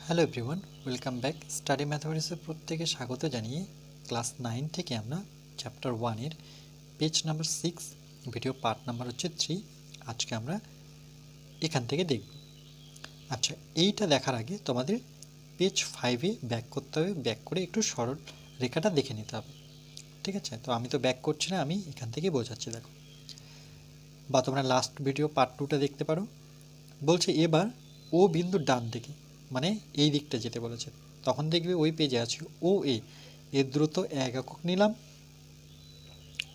Hello everyone, welcome back. Study ম্যাথমেটিক্সের প্রত্যেকে স্বাগত জানিয়ে ক্লাস 9 থেকে আমরা চ্যাপ্টার 1-এর page number 6 video part number হচ্ছে 3 আজকে আমরা এখান থেকে দেখব। আচ্ছা, এইটা দেখার আগে তোমাদের পেজ 5-এ ব্যাক করতে হবে। ব্যাক করে একটু সরল রেখাটা দেখে নিতে হবে, ঠিক আছে? তো আমি তো ব্যাক করছি না, আমি এখান থেকে বোঝাচ্ছি। দেখো, বা তোমরা লাস্ট ভিডিও পার্ট 2টা দেখতে পারো। বলছে এবার ও বিন্দুর ডান দিকে, মানে এই দিকটা যেতে বলেছে, তখন দেখবে ওই পেজে আছে ও এর দূরত্ব 1 একক নিলাম,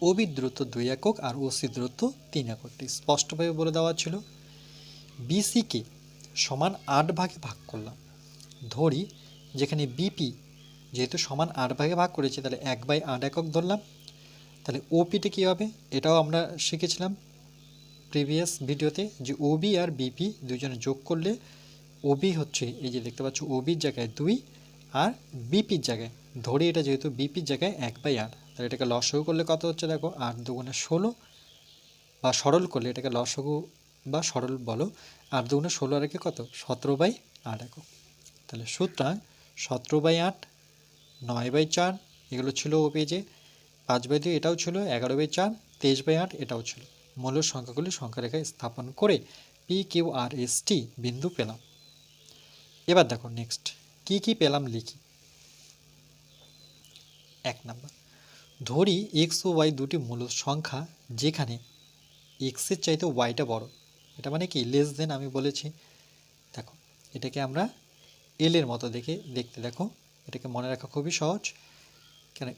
ও বির দূরত্ব 2 একক আর ও সি দূরত্ব 3 একক। স্পষ্টভাবে বলে দেওয়া ছিল। বিসিকে সমান 8 ভাগে ভাগ করলাম। ধরি যেখানে বিপি যেহেতু সমান 8 ভাগে ভাগ করেছে, তাহলে 1/8 একক ধরলাম। তাহলে ওপিটা কী হবে, এটাও আমরা শিখেছিলাম প্রিভিয়াস ভিডিওতে, যে ওবি আর বিপি দুজনে যোগ করলে ওবি হচ্ছে, এই যে দেখতে পাচ্ছ, ওবির জায়গায় 2 আর বিপির জায়গায়, ধরি এটা যেহেতু বিপির জায়গায় 1/8, তাহলে এটাকে লসাগু করলে কত হচ্ছে দেখো, 8 দুগুণে 16, বা সরল করলে এটাকে লসাগু বা সরল বলো, 8 দুগুণে 16 আর একে কত, 17/8 একক। তাহলে সুতরাং 17/8, 9/4 এগুলো ছিল ও পেজে, 5/2 এটাও ছিল, 11/4, 23/8 এটাও ছিল। মূল সংখ্যাগুলি সংখ্যারেখায় স্থাপন করে P Q R S T বিন্দু পেলাম। এবার দেখো নেক্সট কি কি পেলাম লিখি। 1 নাম্বার, ধরি এক্স ও ওয়াই দুটি মূল সংখ্যা যেখানে এক্সের চাইতে ওয়াইটা বড়। এটা মানে কি, লেস দেন আমি বলেছি। দেখো, এটাকে আমরা এল এর মতো দেখতে। দেখো, এটাকে মনে রাখা খুবই সহজ, কেন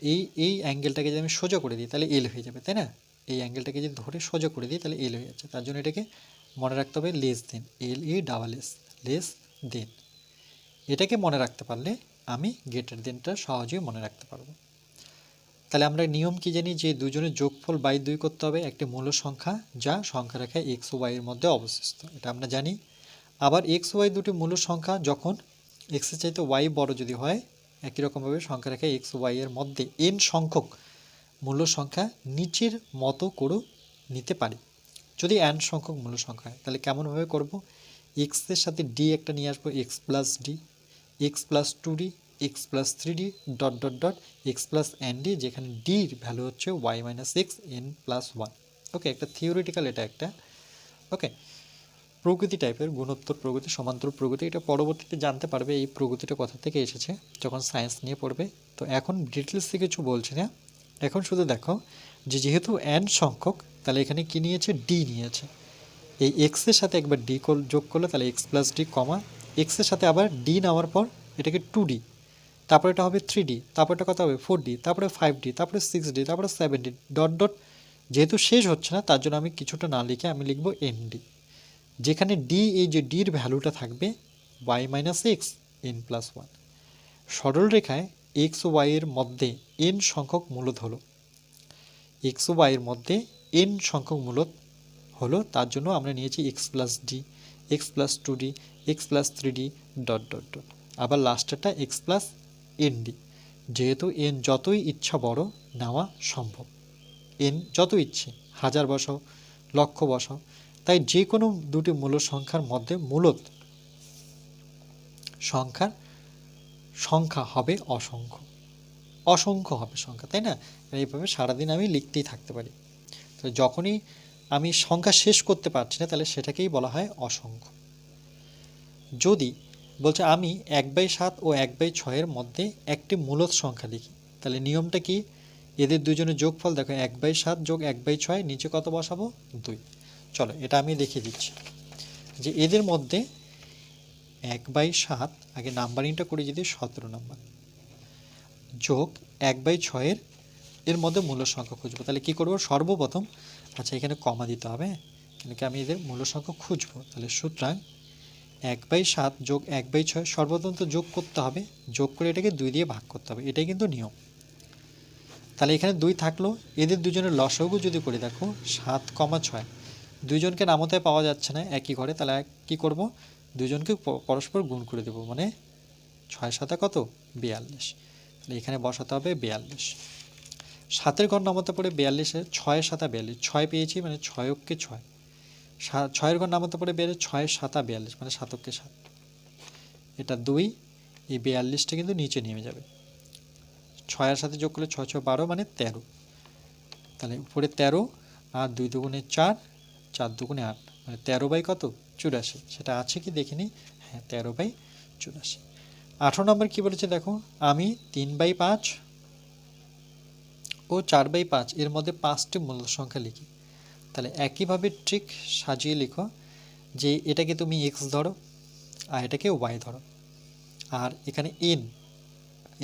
এই অ্যাঙ্গেলটাকে যদি আমি সোজা করে দিই তাহলে এল হয়ে যাবে, তাই না? এই অ্যাঙ্গেলটাকে যদি ধরে সোজা করে দিই তাহলে এল হয়ে যাচ্ছে। তার জন্য এটাকে মনে রাখতে হবে less than, LE less than. এটাকে মনে রাখতে পারলে আমি গ্রেটার দেনটা সহজেই মনে রাখতে পারবো। তাহলে আমরা নিয়ম কি জানি, যে দুজনের যোগফল বাই 2 করতে হবে একটি মূল সংখ্যা যা সংখ্যা রেখায় এক্স ও ওয়াই এর মধ্যে অবস্থিত, এটা আমরা জানি। আবার এক্স ওয়াই দুটি মূল সংখ্যা যখন এক্সের চাইতে ওয়াই বড় যদি হয়, একই রকমভাবে সংখ্যা রেখায় এক্স ও ওয়াই এর মধ্যে এন সংখ্যক মূল সংখ্যা নিচের মতো করে নিতে পারি। যদি এন সংখ্যক মূল সংখ্যা হয় তাহলে কেমনভাবে করব, এক্সের সাথে ডি একটা নিয়ে আসবো, x plus d, x plus 2d, x plus 3d dot dot dot x plus n d, যেখানে ডির ভ্যালু হচ্ছে y minus x N plus 1। Okay, একটা থিওরিটিক্যাল, এটা একটা ওকে প্রগতি টাইপের, গুণোত্তর প্রগতি, সমান্তর প্রগতি। এটা পরবর্তীতে জানতে পারবে এই প্রগতিটা কোথা থেকে এসেছে যখন সায়েন্স নিয়ে পড়বে। তো এখন ডিটেলসে কিছু বলছি না, এখন শুধু দেখো যে যেহেতু এন সংখ্যক, তাহলে এখানে কি নিয়েছে, ডি নিয়েছে। এই এক্সের সাথে একবার ডি যোগ করলে তাহলে এক্স প্লাস ডি কমা এক্সের সাথে আবার ডি নেওয়ার পর এটাকে 2d, তারপরে এটা হবে 3d, তারপরে এটা কত হবে 4d, তারপরে 5d, তারপরে 6d, তারপরে 7d ডট ডট। যেহেতু শেষ হচ্ছে না তার জন্য আমি কিছুটা না লিখে আমি লিখবো এনডি, যেখানে ডি, এই যে ডির ভ্যালুটা থাকবে y minus x N plus 1। সরল রেখায় এক্স ও ওয়াই এর মধ্যে এন সংখ্যক মূলদ হলো, এক্স ও ওয়াই এর মধ্যে এন সংখ্যক মূলদ হলো, তার জন্য আমরা নিয়েছি x plus d, x plus 2d, x plus 3d dot dot dot. আবার লাস্টেরটা এক্স প্লাস এন ডি, যেহেতু এন যতই ইচ্ছা বড় নেওয়া সম্ভব, এন যত ইচ্ছে 1000 বসাও, লক্ষ বসাও, তাই যে কোনো দুটি মূল সংখ্যার মধ্যে মূলত সংখ্যা হবে অসংখ্য, অসংখ্য হবে সংখ্যা, তাই না? এইভাবে সারাদিন আমি লিখতেই থাকতে পারি। তো যখনই আমি সংখ্যা শেষ করতে পারছি না তাহলে সেটাকেই বলা হয় অসংখ্য। যদি বলছে আমি 1/7 ও 1/6 মধ্যে একটি মূলদ সংখ্যা লিখি, তাহলে নিয়মটা কি, এদের দুজনের যোগফল দেখো 1/7 যোগ 1/6, নিচে কত বসাবো, 2। চলো এটা আমি দেখিয়ে দিচ্ছি, যে এদের মধ্যে 1/7, আগে নাম্বারিংটা করে যদি 17 নাম্বার, যোগ 1/6 এর মধ্যে মূল সংখ্যা খুঁজবো। তাহলে কি করব, সর্বপ্রথম, আচ্ছা এখানে কমা দিতে হবে, কেন কি আমি এদের মূল সংখ্যা খুঁজবো। তাহলে সুতরাং 1/7 যোগ 1/6, সর্বপ্রথম তো যোগ করতে হবে, যোগ করে এটাকে 2 দিয়ে ভাগ করতে হবে, এটাই কিন্তু নিয়ম। তাহলে এখানে 2 থাকলো, এদের দুজনের লসাগু যদি করে দেখো 7,6, দুইজনকে নামতে পাওয়া যাচ্ছে না একই ঘরে, তাহলে কি করব, দুজনকে পরস্পর গুণ করে দেব, মানে 6 7 কত, 42। তাহলে এখানে বসাতে হবে 42। 7-এর ঘর নামাতে পড়ে 42, 6 7 42, 6 পেয়েছি মানে 6 6, 6-এর ঘর নামাতে পড়ে 42, 6 7 42 মানে 7 7, এটা 2, এই 42টা কিন্তু নিচে নেমে যাবে। 6 সাথে যোগ করলে 6 6 12 মানে 13, তাহলে উপরে 13 আর 2 দুগুণে 4, 4 দুগুণে 8, মানে 13 বাই কত 84, সেটা আছে কি দেখে নিই। হ্যাঁ 13 বাই 84। 18 নম্বর কী বলেছে দেখো, আমি 3/5 ও 4/5 এর মধ্যে 5টি মূল সংখ্যা লিখি। তাহলে একইভাবে ঠিক সাজিয়ে লিখো যে এটাকে তুমি x ধরো আর এটাকে y ধরো, আর এখানে n,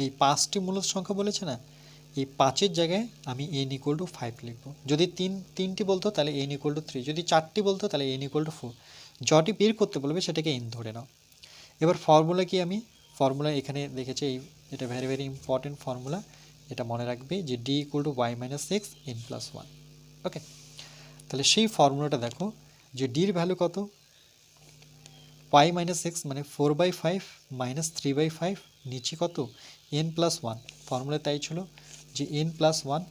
এই 5টি মূল সংখ্যা বলেছে না, এই 5-এর জায়গায় আমি n = 5 লিখব। যদি তিনটি বলতো তাহলে n = 3, যদি 4টি বলতো তাহলে n = 4। যটি বের করতে বলবে সেটাকে n ধরে নাও। এবার ফর্মুলা কি, আমি ফর্মুলা এখানে দেখেছি, এটা ভেরি ভেরি ইম্পর্টেন্ট ফর্মুলা, এটা মনে রাখবে যে d = y - x n + 1। ওকে, তাহলে সেই ফর্মুলাটা দেখো যে d এর ভ্যালু কত, y - x মানে 4/5 - 3/5, নিচে কত n + 1, ফর্মুলা তাই ছিল যে n + 1,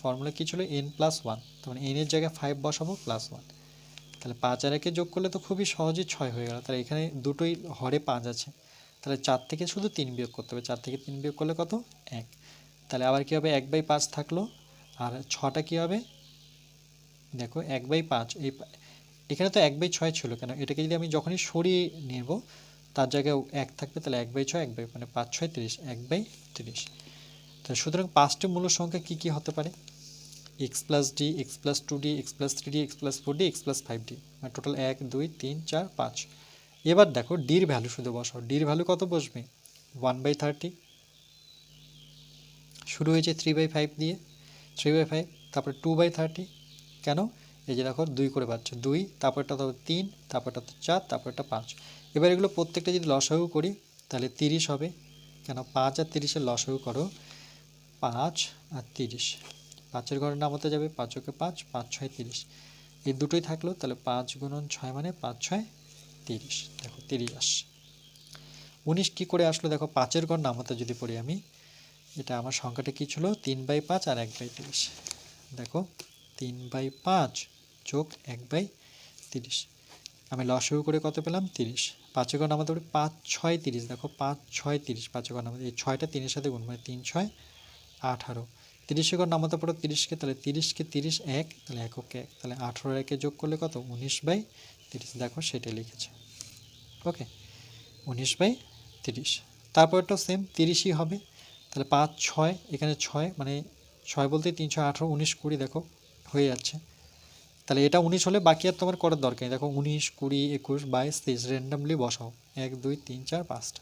ফর্মুলা কী ছিল n + 1, তার n এর জায়গায় 5 বসাবো +1, তাহলে 5 আর 1 যোগ করলে তো খুবই সহজে 6 হয়ে গেল। তাহলে এখানে দুটোই হরে 5 আছে, তাহলে 4 থেকে শুধু 3 বিয়োগ করতে হবে, 4 থেকে 3 বিয়োগ করলে কত 1, তাহলে আবার কী হবে 1/5 থাকলো, আর 6টা কী হবে দেখো 1/5, এখানে তো 1/6 ছিল, কেন এটাকে যদি আমি যখনই সরিয়ে নেব তার জায়গায় 1 থাকবে, তাহলে 1/6 মানে 5 6 30, 1/30। তাহলে সুতরাং 5টি মূল সংখ্যা কী কী হতে পারে, x + d, x + 2d, x + 3d, x + 4d, x + 5d, মানে টোটাল 1 2 3 4 5। এবার দেখো ডির ভ্যালু শুধু বসাও, ডির ভ্যালু কত বসবে 1/30, শুরু হয়েছে 3/5 দিয়ে, 3/5, তারপরে 2/30, কেন এই যে দেখো 2 করে পাচ্ছ, 2, তারপরটা তো 3, তারপরটা তো 4, তারপরটা 5। এবার এগুলো প্রত্যেকটা যদি লসাগু করি তাহলে 30 হবে, কেন 5 আর 30-এর লসাগু করো 5 আর 30, 5-এর ঘরের নামতে যাবে, 5 × 5, 5 6 30, এই দুটোই থাকলো, তাহলে 5 × 6 মানে 5 6 30, দেখো 30 আসছে। 19 কী করে আসলো দেখো, 5-এর ঘর নামতে যদি পড়ি আমি, এটা আমার সংখ্যাটা কী ছিল 3/5 আর 1/30, দেখো 3/5 যোগ 1/30, আমি লসাগু করে কত পেলাম 30, 5-এর ঘর নামাতে পারি 5 6 30, দেখো 5 6 30, 5-এর ঘর নামাতে এই 6টা 3-এর সাথে গুণ, মানে 3 6 18, 30-এর ঘর নামাতে পারো 30কে, তাহলে 30কে 30 1, তাহলে এককে 1, তাহলে 18 একে যোগ করলে কত 19/30, দেখো সেটাই লিখেছে। ওকে 19/30, তারপরটাও সেম 30ই হবে, তাহলে 5 6, এখানে 6, মানে 6 বলতে 3 6 18 19 20, দেখো হয়ে যাচ্ছে, তাহলে এটা 19 হলে বাকি আর তোমার করার দরকার নেই, দেখো 19 20 21 22 23 র্যান্ডামলি বসাও, 1 2 3 4 5টা,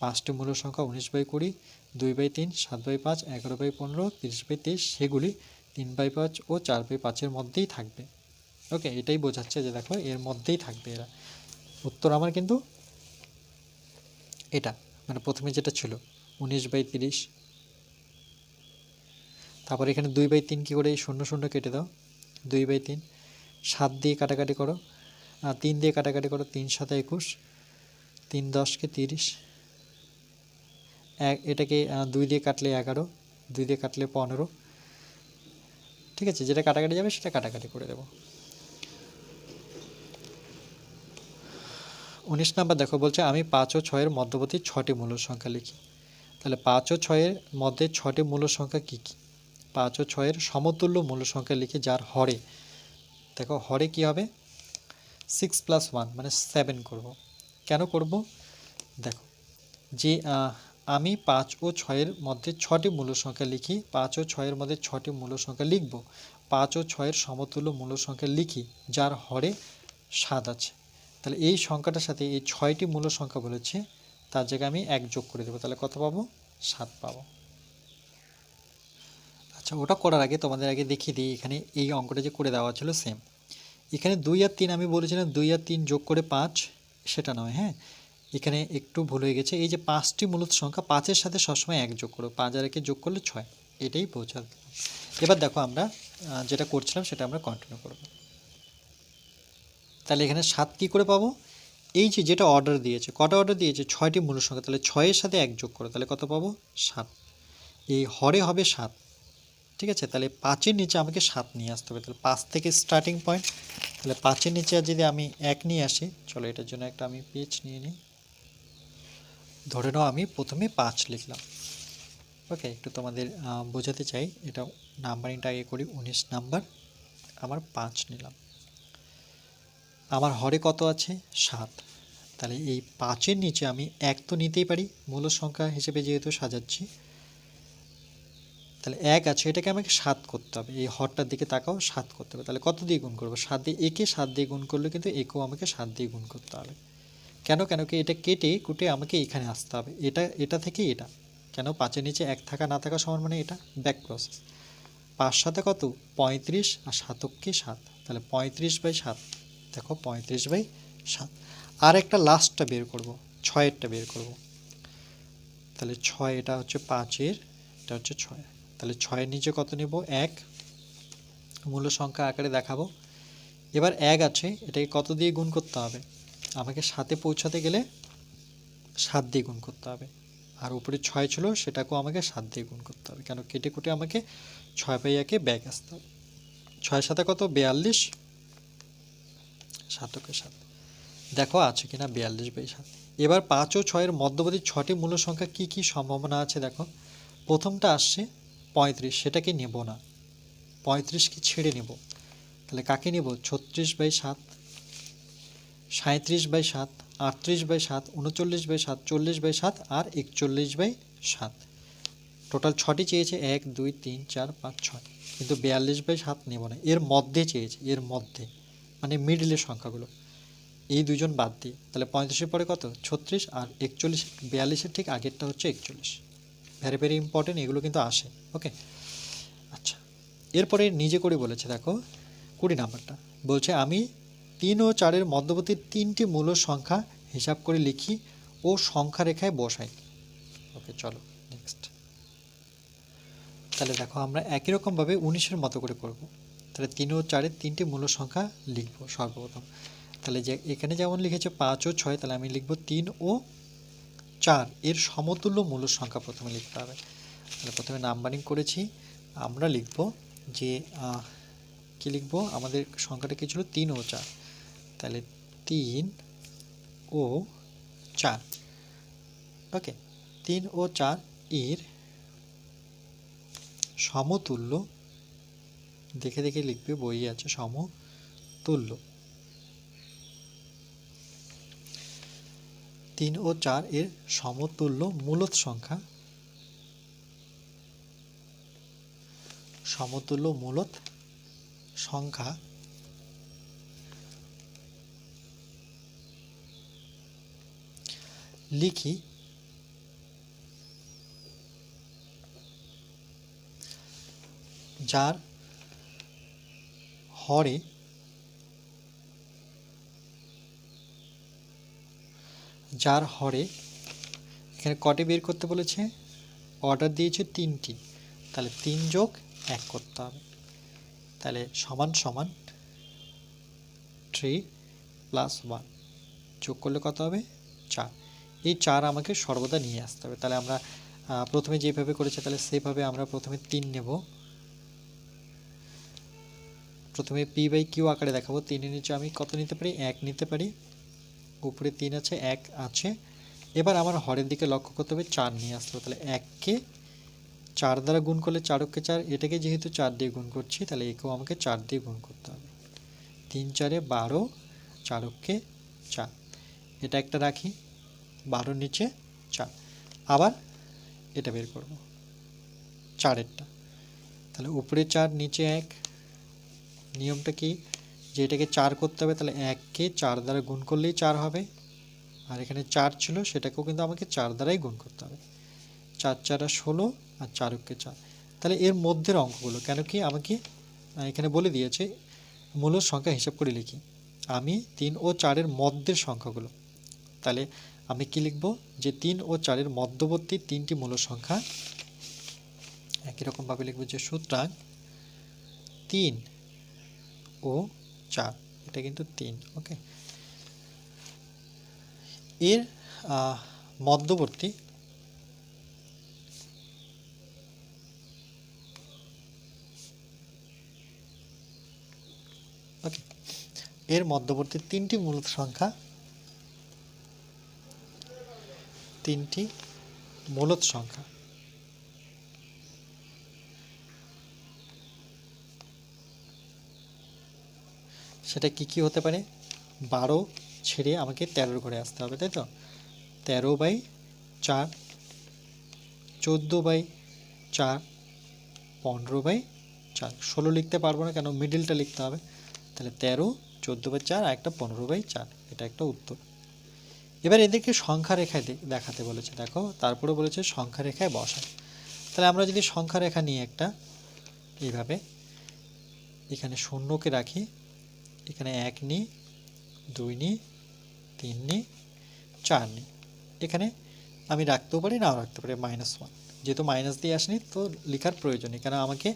5টি মূল সংখ্যা 19/20, 2/3, 7/5, 11/15, 30/23, সেগুলি 3/5 ও 4/5-এর মধ্যেই থাকবে। ওকে, এটাই বোঝাচ্ছে যে দেখো এর মধ্যেই থাকবে এরা। উত্তর আমার কিন্তু এটা, মানে প্রথমে যেটা ছিল 19/30, তারপর এখানে 2/3 কী করে, এই 0 0 কেটে দাও, 2/3, 7 দিয়ে কাটাকাটি করো, 3 দিয়ে কাটাকাটি করো, 3 7 21, 3 10-কে 30, এটাকে 2 দিয়ে কাটলে 11, 2 দিয়ে কাটলে 15, ঠিক আছে, যেটা কাটাকাটি যাবে সেটা কাটাকাটি করে দেবো। 19 নাম্বার দেখো বলছে আমি 5 ও 6-এর মধ্যবর্তী 6টি মূল সংখ্যা লিখি। তাহলে 5 ও 6-এর মধ্যে 6টি মূল সংখ্যা কী কী, 5 ও 6-এর সমতুল্য মূল সংখ্যা লিখি যার হরে, দেখো হরে কি হবে 6 + 1 মানে 7 করব। কেন করব দেখো, যে আমি 5 ও 6-এর মধ্যে 6টি মূল সংখ্যা লিখি, 5 ও 6-এর মধ্যে 6টি মূল সংখ্যা লিখব, 5 ও 6-এর সমতুল্য মূল সংখ্যা লিখি যার হরে 7 আছে, তাহলে এই সংখ্যাটার সাথে এই 6টি মূল সংখ্যা বলেছে, তার জায়গায় আমি 1 যোগ করে দেবো, তাহলে কত পাবো 7 পাবো। আচ্ছা, ওটা করার আগে তোমাদের আগে দেখিয়ে দিই, এখানে এই অঙ্কটা যে করে দেওয়া ছিল সেম, এখানে 2 আর 3 আমি বলেছিলাম 2 আর 3 যোগ করে 5, সেটা নয়, হ্যাঁ এখানে একটু ভুল হয়ে গেছে, এই যে 5টি মূলত সংখ্যা 5-এর সাথে সবসময় 1 যোগ করো, 5 আর 1 যোগ করলে 6, এটাই বোঝাল। এবার দেখো আমরা যেটা করছিলাম সেটা আমরা কন্টিনিউ করব। তাহলে এখানে 7 কী করে পাবো, এই যে যেটা অর্ডার দিয়েছে, কটা অর্ডার দিয়েছে 6টি মূল সংখ্যা, তাহলে 6-এর সাথে 1 যোগ করো, তাহলে কত পাবো 7, এই হরে হবে 7, ঠিক আছে, তাহলে 5-এর নিচে আমাকে 7 নিয়ে আসতে হবে, তাহলে 5 থেকে স্টার্টিং পয়েন্ট, তাহলে 5-এর নিচে যদি আমি 1 নিয়ে আসি, চলো এটার জন্য একটা আমি পেজ নিয়ে নিই, ধরে নাও আমি প্রথমে 5 লিখলাম। ওকে, একটু তোমাদের বোঝাতে চাই, এটা নাম্বারিংটা আগে করি। 19 নাম্বার, আমার 5 নিলাম। আমার হরে কত আছে? 7। তাহলে এই 5-এর নিচে আমি 1 তো নিতেই পারি, মূল সংখ্যা হিসেবে যেহেতু সাজাচ্ছি। তাহলে 1 আছে, এটাকে আমাকে 7 করতে হবে। এই হরটার দিকে তাকাও, 7 করতে হবে। তাহলে কত দিয়ে গুণ করবো? 7 দিয়ে। একে 7 দিয়ে গুণ করলে কিন্তু একেও আমাকে 7 দিয়ে গুণ করতে হবে। কেন কি এটা কেটে কুটে আমাকে এখানে আসতে হবে, এটা থেকে এটা। কেন? 5-এর নিচে 1 থাকা না থাকা সমান, মানে এটা ব্যাক প্রসেস। 5 7 কত? 35, আর 7কে 7, তাহলে 35/7। দেখো 35/7। আর একটা লাস্টটা বের করব, 6-এরটা বের করব। তাহলে 6, এটা হচ্ছে 5-এর, এটা হচ্ছে 6। তাহলে 6-এর নিচে কত নেব? 1। মূল সংখ্যা আকারে দেখাবো। এবার 1 আছে, এটাকে কত দিয়ে গুণ করতে হবে? আমাকে 7-এ পৌঁছাতে গেলে 7 দিয়ে গুণ করতে হবে। আর উপরে 6 ছিল, সেটাকেও আমাকে 7 দিয়ে গুণ করতে হবে। কেন? কেটে কুটে আমাকে 6/1-এ ব্যাক আসতে হবে। 6 7 কত? 42, 7কে 7। দেখো আছে কিনা 42/7। এবার 5 ও 6-এর মধ্যবর্তী 6টি মূল সংখ্যা কি কি সম্ভাবনা আছে দেখো। প্রথমটা আসছে 35, সেটাকে নেব না, 35কে ছেড়ে নেব। তাহলে কাকে নেব? 36/7, 37/7, 38/7, 39/7, 40/7 আর 41/7। টোটাল 6টি চেয়েছে, 1 2 3 4 5 6, কিন্তু 42/7 নেব না, এর মধ্যে চেয়েছে, এর মধ্যে মানে মিডলের সংখ্যাগুলো, এই দুজন বাদ দিয়ে। তাহলে 35-এর পরে কত? 36, আর 41, 42-এর ঠিক আগেরটা হচ্ছে 41। ভেরি ভেরি ইম্পর্টেন্ট, এগুলো কিন্তু আসে। ওকে, আচ্ছা, এরপরে নিজে করে বলেছে দেখো 20 নাম্বারটা। বলছে আমি 3 ও 4-এর মধ্যবর্তী 3টি মূল সংখ্যা হিসাব করে লিখি ও সংখ্যা রেখায় বসাই। ওকে, চলো নেক্সট। তাহলে দেখো আমরা একই রকমভাবে 19-এর মতো করে করব। তাহলে 3 ও 4-এর 3টি মূল সংখ্যা লিখব সর্বপ্রথম। তাহলে যে এখানে যেমন লিখেছে 5 ও 6, তাহলে আমি লিখব 3 ও 4 এর সমতুল্য মূল সংখ্যা প্রথমে লিখতে হবে। তাহলে প্রথমে নাম্বারিং করেছি, আমরা লিখব যে কি লিখব? আমাদের সংখ্যাটা কি ছিল? 3 ও 4। তাহলে 3 ও 4। ওকে, 3 ও 4 এর সমতুল্য, দেখে দেখে লিখবে, বই আছে, সমতুল্য। 3 ও 4 এর সমতুল্য মূলদ সংখ্যা, সমতুল্য মূলদ সংখ্যা লিখি যার হরে এখানে কটি বের করতে বলেছে? অর্ডার দিয়েছে 3টি, তাহলে 3 যোগ 1 করতে হবে। তাহলে সমান সমান 3 + 1 যোগ করলে কত হবে? 4। এই 4 আমাকে সর্বদা নিয়ে আসতে হবে। তাহলে আমরা প্রথমে যেভাবে করেছি, তাহলে সেভাবে আমরা প্রথমে 3 নেব। প্রথমে p/q আকারে দেখাবো। 3-এর নিচে আমি কত নিতে পারি? 1 নিতে পারি। উপরে 3 আছে, 1 আছে। এবার আমার হরের দিকে লক্ষ্য করতে হবে, 4 নিয়ে আসতে হবে। তাহলে 1-কে 4 দ্বারা গুণ করলে 4-কে 4, এটাকে যেহেতু 4 দিয়ে গুণ করছি, তাহলে একেও আমাকে 4 দিয়ে গুণ করতে হবে। 3 4 12, 4-কে 4, এটা একটা রাখি, 12-র নিচে 4। আবার এটা বের করব 4-এরটা। তাহলে উপরে 4 নিচে 1। নিয়মটা কি? যে এটাকে 4 করতে হবে, তাহলে 1-কে 4 দ্বারা গুণ করলেই 4 হবে। আর এখানে 4 ছিল, সেটাকেও কিন্তু আমাকে 4 দ্বারাই গুণ করতে হবে। 4 4 16, আর 4-কে 4। তাহলে এর মধ্যের অঙ্কগুলো, কেন কি আমাকে এখানে বলে দিয়েছে মূল সংখ্যা হিসাব করে লিখি। আমি 3 ও 4-এর মধ্যের সংখ্যাগুলো, তাহলে আমি কি লিখব? যে 3 ও 4-এর মধ্যবর্তী 3টি মূল সংখ্যা একই রকমভাবে লিখব, যে সুতরাং 3 ও 4, এটা কিন্তু 3। ওকে, এর মধ্যবর্তী এর মধ্যবর্তী 3টি মূল সংখ্যা তিনটি মূলদ সংখ্যা। সেটা কি কি হতে পারে? 12 ছেড়ে আমাকে 13 ঘরে আসতে হবে, তাই তো? 13/4, 14/4, 15/4। 16 লিখতে পারবো না, কেন মিডিলটা লিখতে হবে। তাহলে 13, 14/4 আর একটা 15/4, এটা একটা উত্তর। এবার এদেরকে সংখ্যা রেখায় দেখাতে বলেছে, দেখো তারপরে বলেছে সংখ্যা রেখায় বসায়। তাহলে আমরা যদি সংখ্যা রেখা নিয়ে একটা এইভাবে এখানে শূন্যকে রাখি, এখানে 1 নিই, 2 নিই, 3 নিই, 4 নিই, এখানে আমি রাখতেও পারি নাও রাখতে পারি -1, যেহেতু মাইনাস দিয়ে আসেনি তো লেখার প্রয়োজন নেই, কারণ আমাকে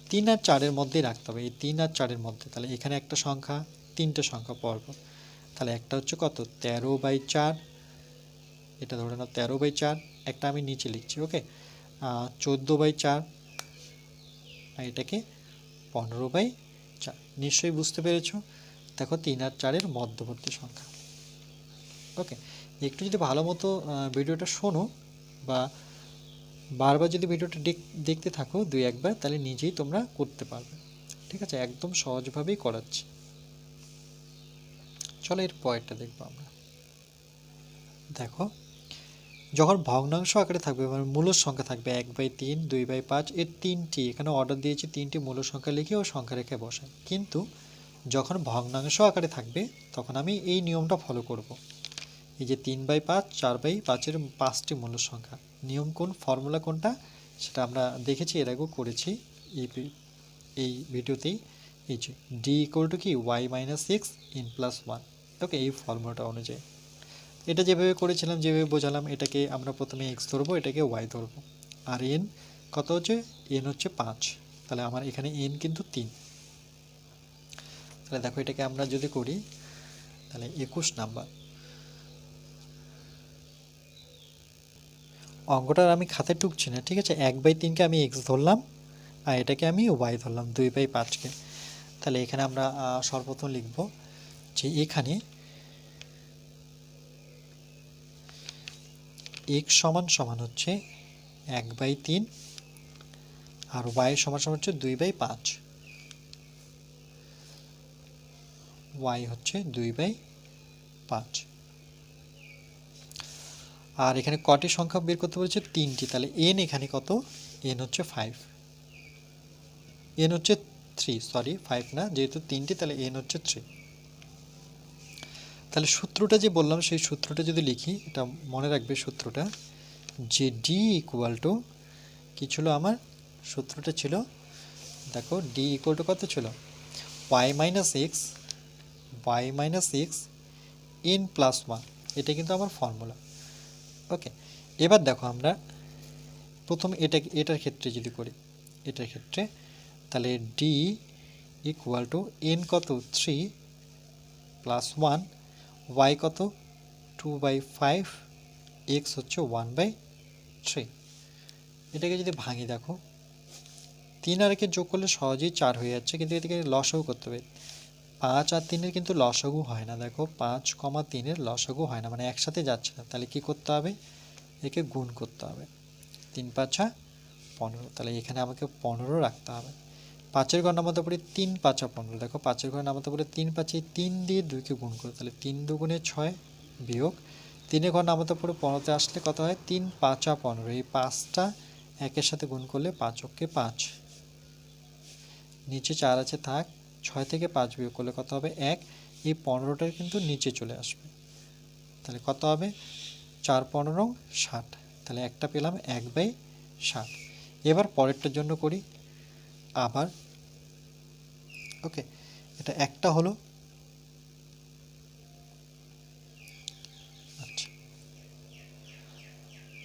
3 আর 4-এর মধ্যেই রাখতে হবে, এই 3 আর 4-এর মধ্যে। তাহলে এখানে একটা সংখ্যা, তিনটে সংখ্যা পরপর, তাহলে একটা হচ্ছে কত 13/4, এটা ধরে নাও 13/4, একটা আমি নিচে লিখছি, ওকে, 14/4, আর এটাকে 15/4। নিশ্চয়ই বুঝতে পেরেছো। দেখো 3 আর 4-এর মধ্যবর্তী সংখ্যা। ওকে, একটু যদি ভালো মতো ভিডিওটা শোনো বা বারবার যদি ভিডিওটা দেখতে থাকো 2-1 বার, তাহলে নিজেই তোমরা করতে পারবে। ঠিক আছে, একদম সহজভাবেই করাচ্ছি। চলো এর পরেরটা দেখবো আমরা। দেখো যখন ভগ্নাংশ আকারে থাকবে মানে মূলদ সংখ্যা থাকবে 1/3, 2/5, এর তিনটি এখানে অর্ডার দিয়েছি, তিনটি মূলদ সংখ্যা লিখে ও সংখ্যা রেখায় বসাই। কিন্তু যখন ভগ্নাংশ আকারে থাকবে তখন আমি এই নিয়মটা ফলো করব। এই যে 3/5, 4/5-এর 5টি মূলদ সংখ্যা, নিয়ম কোন, ফর্মুলা কোনটা সেটা আমরা দেখেছি, এর আগেও করেছি এই ভিডিওতেই। এই যে ডি ইকুয়াল টু কি y - x n + 1। ওকে, এই ফর্মুলাটা অনুযায়ী এটা যেভাবে করেছিলাম, যেভাবে বোঝালাম, এটাকে আমরা প্রথমে x ধরবো, এটাকে y ধরবো, আর n কত হচ্ছে, n হচ্ছে 5, তাহলে আমার এখানে n কিন্তু 3। তাহলে দেখো এটাকে আমরা যদি করি তাহলে 21 নাম্বার অঙ্কটার আমি খাতে টুকছি না, ঠিক আছে। 1/3-কে আমি x ধরলাম আর এটাকে আমি y ধরলাম 2/5-কে। তাহলে এখানে আমরা সর্বপ্রথম লিখব যে এখানে x সমান হচ্ছে 1/3 আর y সমান হচ্ছে 2/5, y হচ্ছে 2/5। আর এখানে কটি সংখ্যা বের করতে বলেছে, 3টি। তাহলে n এখানে কত, n হচ্ছে 5, n হচ্ছে 3, সরি 5 না, যেহেতু 3টি তাহলে n হচ্ছে 3। তাহলে সূত্রটা যে বললাম সেই সূত্রটা যদি লিখি, এটা মনে রাখবে সূত্রটা, যে d ইকুয়াল টু কী ছিল আমার সূত্রটা ছিল, দেখো d ইকুয়াল টু কত ছিল, y - x n + 1, এটা কিন্তু আমার ফর্মুলা। ওকে, এবার দেখো আমরা প্রথম এটার ক্ষেত্রে যদি করি, এটার ক্ষেত্রে তাহলে d ইকুয়াল টু n কত 3 + 1, y কত 2/5, x হচ্ছে 1/3। এটাকে যদি ভাঙি, দেখো 3 আর একে যোগ করলে সহজেই 4 হয়ে যাচ্ছে, কিন্তু এটাকে লসাগু করতে হবে। 5 আর 3-এর কিন্তু লসাগু হয় না, দেখো 5, 3-এর লসাগু হয় না, মানে একসাথে যাচ্ছে না। তাহলে কি করতে হবে, একে গুণ করতে হবে, 3 × 5 = 15। তাহলে এখানে আমাকে 15 রাখতে হবে। 5-এর ঘর নামাতে পারি 3 × 5 = 15, দেখো 5-এর ঘর নামাতে পারি 3 × 5, 3 দিয়ে 2-কে গুণ করে, তাহলে 3 × 2 = 6 বিয়োগ 3-এর ঘর নামাতে পারি 15-তে আসলে কত হয়, 3 × 5 = 15, এই 5টা একের সাথে গুণ করলে 5 × 5, নিচে 4 আছে থাক, 6 থেকে 5 বিয়োগ করলে কত হবে 1, এই 15টার কিন্তু নিচে চলে আসবে। তাহলে কত হবে, 4 × 15 = 60, তাহলে একটা পেলাম 1/60। এবার পরেরটার জন্য করি আবার। ওকে, এটা একটা হলো।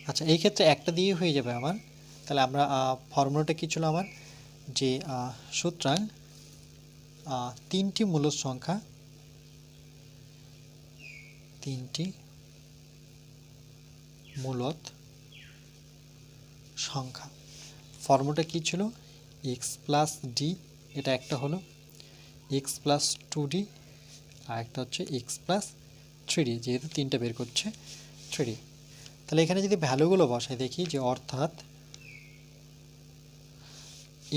আচ্ছা এই ক্ষেত্রে একটা দিয়ে হয়ে যাবে আমার। তাহলে আমরা ফর্মুলাটা কী ছিল আমার, যে সুতরাং 3টি মূলদ সংখ্যা, 3টি মূলদ সংখ্যা, ফর্মুলাটা কী ছিল, x + d, এটা একটা হলো, x + 2d, আর একটা হচ্ছে x + 3d, যেহেতু 3টা বের করছে 3d। তাহলে এখানে যদি ভ্যালুগুলো বসাই দেখি যে অর্থাৎ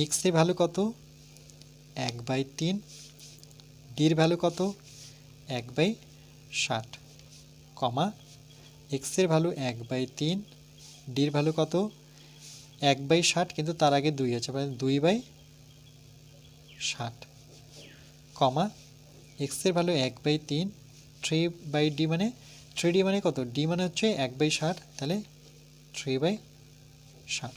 এক্স এর ভ্যালু কত 1/3, ডির ভ্যালু কত 1/60, কমা এক্স এর ভ্যালু 1/3, ডির ভ্যালু কত 1/60, কিন্তু তার আগে 2 আছে মানে 2/60, কমা এক্স এর ভ্যালু 1/3, 3/d মানে 3d মানে কত, ডি মানে হচ্ছে 1/60, তাহলে 3/60।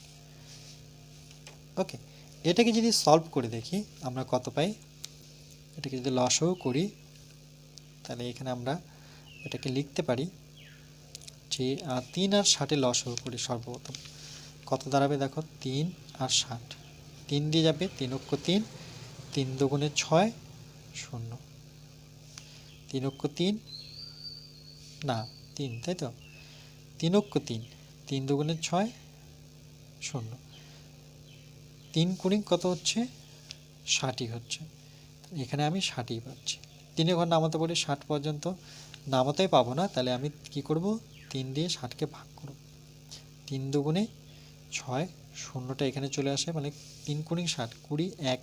ওকে, এটাকে যদি সলভ করে দেখি আমরা কত পাই, এটাকে যদি লসাগু করি তাহলে এখানে আমরা এটাকে লিখতে পারি যে 3 আর 60 লসাগু করি। সর্বপ্রথম কত দাঁড়াবে দেখো, 3 আর 60, 3 দিয়ে যাবে 3 অক্ষ 3, 3 দুগুণে 6, 0, 3 অক্ষ 3 না 3, তাই তো 3 অক্ষ 3, 3 দুগুণে 6, 0, 3 কুড়ি কত হচ্ছে 60 হচ্ছে। এখানে আমি 60 পাচ্ছি। 3 ঘর নামাতে বলি 60 পর্যন্ত, নামাতেই পাবো না, তাহলে আমি কি করব 3 দিয়ে 60কে ভাগ করব, 3 দুগুণে 6, 0টা এখানে চলে আসে, মানে 3 কুড়ি 60, 20, 1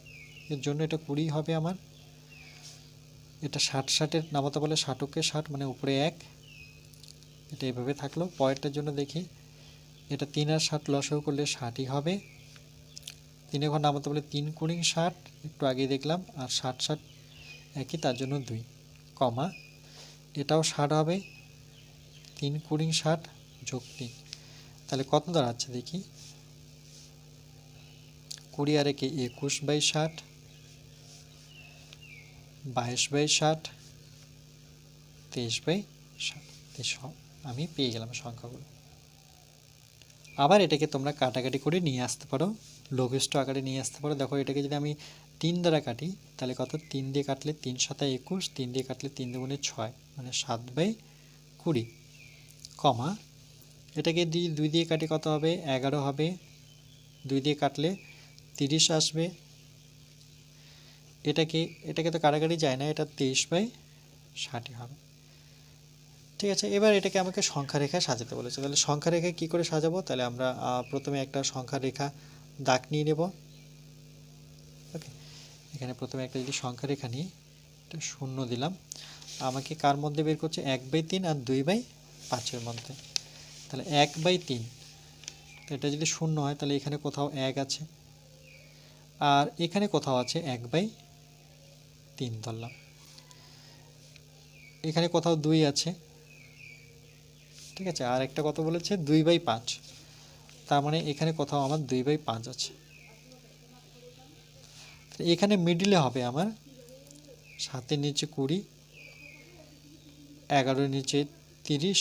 এর জন্য এটা 20 হবে আমার। এটা 60 60-এর নামাতে বলে 60কে 60 মানে উপরে 1, এটা এভাবে থাকলো। পরেরটার জন্য দেখি, এটা 3 আর 60 লসাগু করলে 60ই হবে। 3 ঘর নামাতে বলে 3 কুড়ি 60, একটু আগে দেখলাম, আর 60 60 একই, তার জন্য 2, কমা এটাও 60 হবে, 3 কুড়ি 60 যোগ 3, তাহলে কত দাঁড়াচ্ছে দেখি, 20 আর 1 21/60, 22/60, 23/60, আমি পেয়ে গেলাম সংখ্যাগুলো। আবার এটাকে তোমরা কাটাকাটি করে নিয়ে আসতে পারো, লঘিষ্ঠ আকারে নিয়ে আসতে পারো। দেখো এটাকে যদি আমি 3 দ্বারা কাটি তাহলে কত, 3 দিয়ে কাটলে 3 7 21, 3 দিয়ে কাটলে 3 দুগুণে 6 মানে 7/20, কমা এটাকে 2 দিয়ে কাটি কত হবে 11 হবে, 2 দিয়ে কাটলে 30 আসবে। এটাকে তো কাটাকাটি যায় না, এটা 23/60 হবে। ঠিক আছে, এবার এটাকে আমাকে সংখ্যা রেখায় সাজাতে বলেছে। তাহলে সংখ্যা রেখায় কী করে সাজাবো, তাহলে আমরা প্রথমে একটা সংখ্যা রেখা দাগ নিয়ে নেব। ওকে, এখানে প্রথমে একটা যদি সংখ্যা রেখা নিই, এটা 0 দিলাম, আমাকে কার মধ্যে বের করছে 1/3 আর 2/5-এর মধ্যে। তাহলে 1/3, তো এটা যদি 0 হয় তাহলে এখানে কোথাও 1 আছে, আর এখানে কোথাও আছে 1/3 ধরলাম, এখানে কোথাও 2 আছে, ঠিক আছে, আর একটা কত বলেছে 2/5, তার মানে এখানে কোথাও আমার 2/5 আছে। এখানে মিডিলে হবে আমার 7-এর নিচে 20, 11-এর নিচে 30,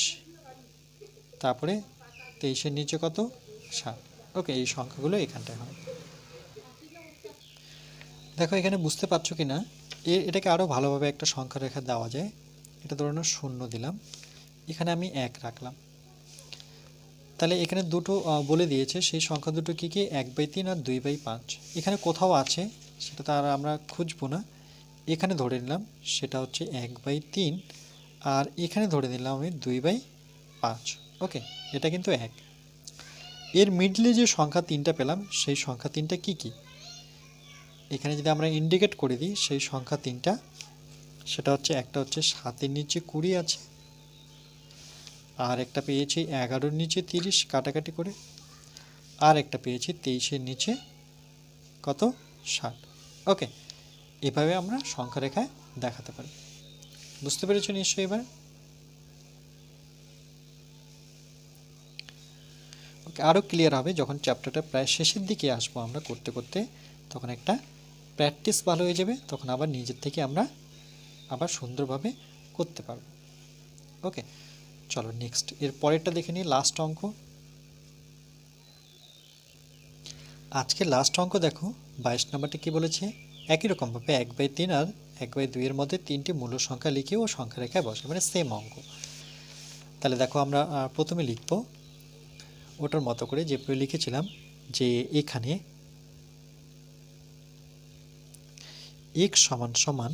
তারপরে 23-এর নিচে কত 60। ওকে, এই সংখ্যাগুলো এখানটায় হয়। দেখো এখানে বুঝতে পারছো কি না, এটাকে আরও ভালোভাবে একটা সংখ্যা রেখা দেওয়া যায়। এটা ধরুন 0 দিলাম, এখানে আমি 1 রাখলাম, তাহলে এখানে দুটো বলে দিয়েছে, সেই সংখ্যা দুটো কী কী, 1/3 আর 2/5। এখানে কোথাও আছে, সেটা তো আর আমরা খুঁজবো না, এখানে ধরে নিলাম সেটা হচ্ছে 1/3, আর এখানে ধরে নিলাম আমি 2/5। ওকে, এটা কিন্তু 1। এর মিডলে যে সংখ্যা 3টা পেলাম, সেই সংখ্যা 3টা কী কী, এখানে যদি আমরা ইন্ডিকেট করে দিই সেই সংখ্যা 3টা, সেটা হচ্ছে, একটা হচ্ছে 7-এর নিচে 20 আছে, আর একটা পেয়েছি 11-এর নিচে 30 কাটাকাটি করে, আর একটা পেয়েছি 23-এর নিচে কত 60। ওকে, এভাবে আমরা সংখ্যা রেখায় দেখাতে পারি। বুঝতে পেরেছো নিশ্চয়ই এবার? ওকে, আরও ক্লিয়ার হবে যখন চ্যাপ্টারটা প্রায় শেষের দিকে আসবো আমরা করতে করতে, তখন একটা প্র্যাকটিস ভালো হয়ে যাবে, তখন আবার নিজের থেকে আমরা আবার সুন্দরভাবে করতে পারবো। ওকে, চলো নেক্সট এর পরেরটা দেখে নিই, লাস্ট অঙ্ক। আজকে লাস্ট অঙ্ক দেখো 22 নম্বরটা কী বলেছে, একই রকমভাবে 1/3 আর 1/2 এর মধ্যে 3টি মূল সংখ্যা লিখে ও সংখ্যা রেখায় বসে, মানে সেম অঙ্ক। তাহলে দেখো আমরা প্রথমে লিখব ওটার মতো করে যেভাবে লিখেছিলাম, যে এখানে x সমান সমান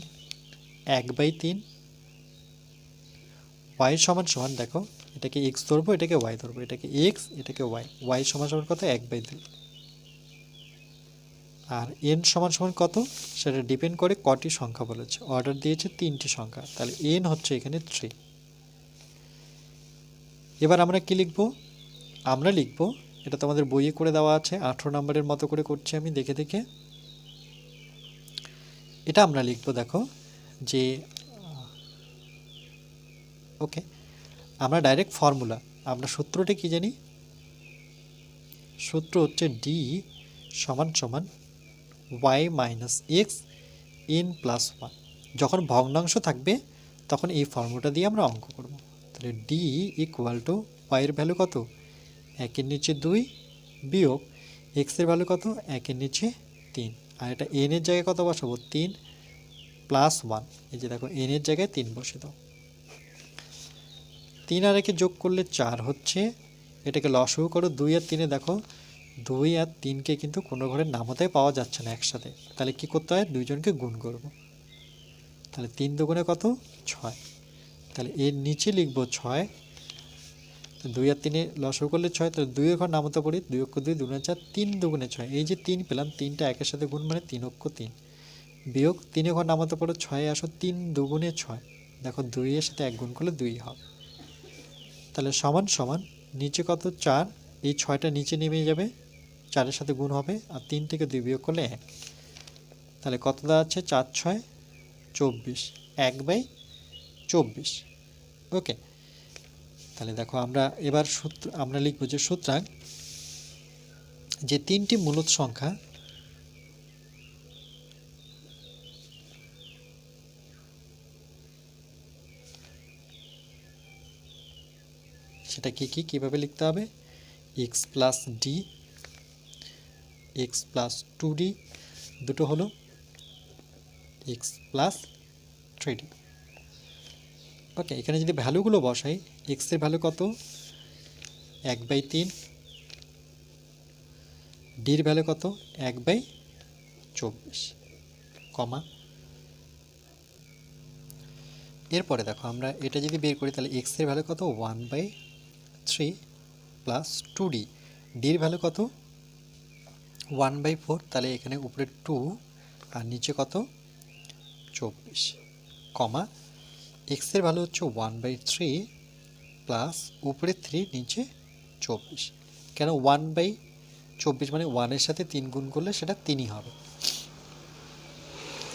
1/3, y সমান সমান দেখো এটাকে এক্স ধরবো, এটাকে ওয়াই ধরবো, এটাকে এক্স, এটাকে ওয়াই। ওয়াই সমান সমান কত? 1/2। আর এন সমান সমান কত? সেটা ডিপেন্ড করে কটি সংখ্যা বলেছে। অর্ডার দিয়েছে 3টি সংখ্যা, তাহলে এন হচ্ছে এখানে 3। এবার আমরা কি লিখব? আমরা লিখব, এটা তো আমাদের বইয়ে করে দেওয়া আছে, 18 নম্বরের মতো করে করছি আমি দেখে দেখে। এটা আমরা লিখব, দেখো যে ওকে, আমরা ডাইরেক্ট ফর্মুলা, আমরা সূত্রটা কি জানি? সূত্র হচ্ছে ডি সমান সমান y minus x N plus 1। যখন ভগ্নাংশ থাকবে তখন এই ফর্মুলাটা দিয়ে আমরা অঙ্ক করব। তাহলে ডি ইকুয়াল টু ওয়াইয়ের ভ্যালু কত? 1-এর নিচে 2 বিয়োগ এক্সের ভ্যালু কত? 1-এর নিচে 3। আর এটা এন এর জায়গায় কত বসাবো? 3 প্লাস 1। এই যে দেখো, এন এর জায়গায় 3 বসে দাও। 3 আর 1 যোগ করলে 4 হচ্ছে। এটাকে লসাগু করো, 2 আর 3-এ দেখো 2 আর 3কে কিন্তু কোনো ঘরের নামতায় পাওয়া যাচ্ছে না একসাথে, তাহলে কি করতে হয়? দুইজনকে গুণ করব। তাহলে 3 দুগুণে কত? 6। তাহলে এর নিচে লিখবো 6। 2 আর 3-এ লসাগু করলে 6, তাহলে 2 এর ঘর নামতা পড়ি, 2 অক্ষ 2 দুগুণে 4, 3 দুগুণে 6। এই যে 3 পেলাম, 3টা একের সাথে গুণ মানে 3 অক্ষ 3 বিয়োগ 3 এর ঘর নামতা পড়ো 6-এ আসো, 3 দুগুণে 6। দেখো 2 এর সাথে 1 গুণ করলে 2 হবে। তাহলে সমান সমান নিচে কত? 4, এই 6টা নিচে নেমে যাবে, 4-এর সাথে গুণ হবে, আর 3 থেকে 2 বিয়োগ করলে 1। তাহলে কত দাঁড়াচ্ছে? 4 6 24, 1/24। ওকে, তাহলে দেখো আমরা এবার সূত্র আমরা লিখব যে সুতরাং যে 3টি মূলদ সংখ্যা সেটা কি কি কিভাবে লিখতে হবে? x plus d, x plus 2d, দুটো হলো x প্লাস 3d। ওকে, এখানে যদি ভ্যালুগুলো বসাই, x এর ভ্যালু কত? 1/3, ডির ভ্যালু কত? 1/24, কমা। এরপরে দেখো আমরা এটা যদি বের করি, তাহলে x এর ভ্যালু কত? 1/3 প্লাস 2d, ডির ভ্যালু কত? 1/4, তাহলে এখানে উপরে 2 আর নিচে কত? 24, কমা। x এর ভ্যালু হচ্ছে 1/3 প্লাস উপরে 3 নিচে 24। কেন 1/24? মানে 1-এর সাথে 3 গুণ করলে সেটা 3ই হবে।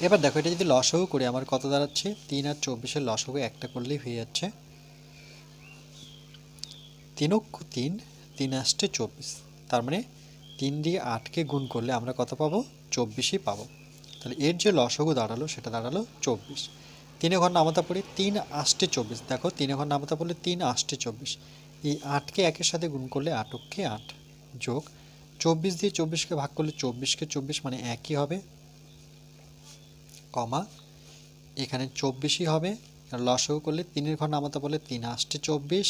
এবার দেখো, এটা যদি লসাগু করি আমার কত দাঁড়াচ্ছে? 3 আর 24-এর লসাগু একটা করলেই হয়ে যাচ্ছে। 3 অক্ষ 3, 3 আসছে 24, তার মানে 3 দিয়ে 8কে গুণ করলে আমরা কত পাবো? 24ই পাবো। তাহলে এর যে লসাগু দাঁড়ালো সেটা দাঁড়ালো 24। 3 ঘর নামতা পড়ি, 3 আসছে 24। দেখো 3 ঘর নামতা পড়লে 3 আসছে 24। এই 8কে 1-এর সাথে গুণ করলে 8 অক্ষে 8 যোগ 24 দিয়ে 24কে ভাগ করলে 24কে 24 মানে একই হবে, কমা। এখানে 24ই হবে, আর লসাগু করলে 3-এর ঘর নামতা পড়লে 3 আসছে 24,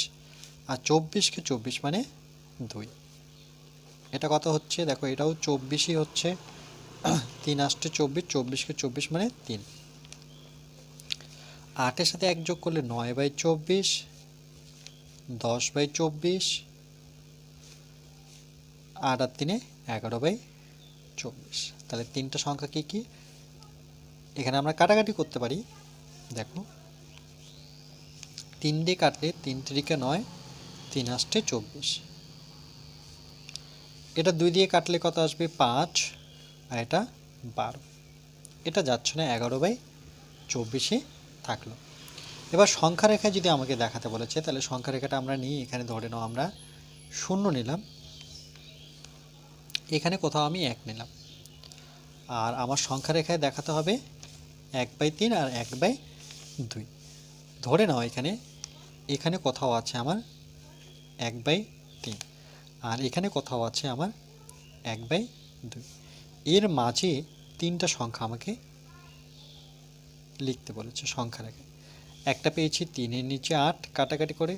আর 24কে 24 মানে 2। এটা কত হচ্ছে? দেখো এটাও 24ই হচ্ছে, 3 আসছে 24, 24কে 24 মানে 3। 8-এর সাথে 1 যোগ করলে 9/24, 10/24, 8 আর 3-এ 11/24। তাহলে 3টা সংখ্যা কি কি? এখানে আমরা কাটাকাটি করতে পারি। দেখো 3 দিয়ে কাটলে 3 3-কে 9, 3 আসছে 24। এটা 2 দিয়ে কাটলে কত আসবে? 5, আর এটা 12। এটা যাচ্ছে না, 11/24 থাকলো। এবার সংখ্যা রেখা যদি আমাকে দেখাতে বলেছে, তাহলে সংখ্যা রেখাটা আমরা নিই। এখানে ধরে নাও আমরা 0 নিলাম, এখানে কোথাও আমি 1 নিলাম, আর আমার সংখ্যা রেখায় দেখাতে হবে 1/3 আর 1/2। ধরে নাও এখানে কোথাও আছে আমার 1/3, আর এখানে কোথাও আছে আমার 1/2। এর মাঝে 3টা সংখ্যা আমাকে লিখতে বলেছে সংখ্যা রেখায়। একটা পেয়েছি 3-এর নিচে 8 কাটাকাটি করে,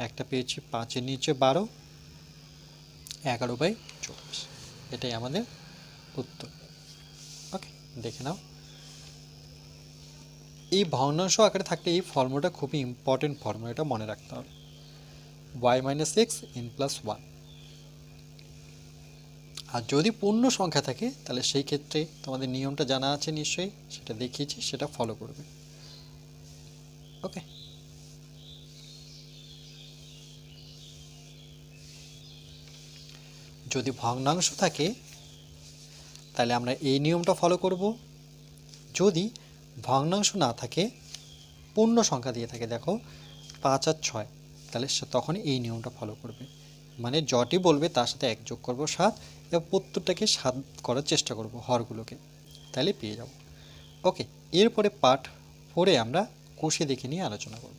একটা পেয়েছি 5-এর নিচে 12, 11/24। এটাই আমাদের উত্তর। ওকে, দেখে নাও। এই ভগ্নাংশ আকারে থাকলে এই ফর্মুলাটা খুবই ইম্পর্টেন্ট ফর্মুলা, এটা মনে রাখতে হবে। Y minus x N plus one. আর যদি পূর্ণ সংখ্যা থাকে তাহলে সেই ক্ষেত্রে তোমাদের নিয়মটা জানা আছে নিশ্চয়ই, সেটা দেখিয়েছি, সেটা ফলো করবে। ওকে, যদি ভগ্নাংশ থাকে তাহলে আমরা এই নিয়মটা ফলো করব। যদি ভগ্নাংশ না থাকে, পূর্ণ সংখ্যা দিয়ে থাকে, দেখো 5 আর 6, তাহলে তখন এই নিয়মটা ফলো করবে। মানে যটি বলবে তার সাথে 1 যোগ করবো 7, এবং প্রত্যেকটাকে 7 করার চেষ্টা করব হরগুলোকে, তাহলে পেয়ে যাব। ওকে, এরপরে পার্ট 4-এ আমরা কষে দেখে নিয়ে আলোচনা করব।